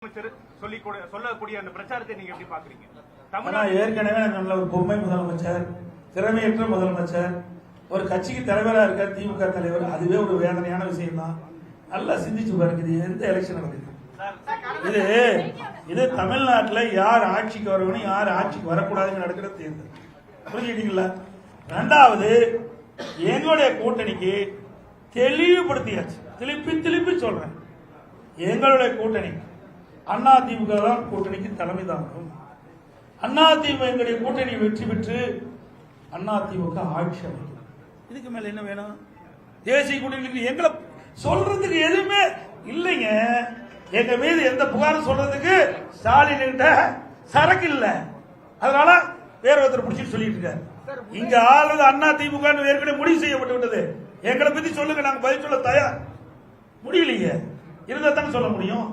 சொல்லக்கூடிய அந்த பிரச்சாரத்தை நீங்க எப்படி பாக்குறீங்க? ஏற்கனவே நல்ல ஒரு பொம்மை முதலமைச்சர், திறமையற்ற முதலமைச்சர், ஒரு கட்சிக்கு தலைவராக இருக்க திமுக தலைவர், அதுவே ஒரு வேதனையான விஷயம் தான். நல்லா சிந்திச்சு பாருங்க. இது எந்த எலெக்ஷன் நடக்குது? இது தமிழ்நாட்டில் யார் ஆட்சிக்கு வரணும், யார் ஆட்சிக்கு வரக்கூடாதுன்னு நடக்கிற தேர்தல். புரிஞ்சுக்கிட்டீங்களா? ரெண்டாவது, எங்களுடைய கூட்டணிக்கு தெளிவுபடுத்தியாச்சு. திருப்பி சொல்றேன், எங்களுடைய கூட்டணி அதிமுக தான் கூட்டணிக்கு தலைமை தாங்கும். அதிமுக எங்களுடைய கூட்டணி வெற்றி பெற்று அதிமுக ஆட்சி அமைக்கும். இதுக்கு மேல என்ன வேணும்? தேசிய கூட்டணிக்கு எங்களை சொல்றதுக்கு எதுவுமே இல்லைங்க. எங்க மீது எந்த புகாரும் சொல்றதுக்கு ஸ்டாலின் கிட்ட சரக்கு இல்ல. அதனால வேற ஒருத்தர் பிடிச்சிட்டு சொல்லிட்டு இருக்காரு. இங்க ஆளுநர் அதிமுக ஏற்கனவே முடிவு செய்யப்பட்டு விட்டது. எங்களை பத்தி சொல்லுங்க, நாங்க பதில் சொல்ல தயார். முடியலையே, இருந்தா தானே சொல்ல முடியும்.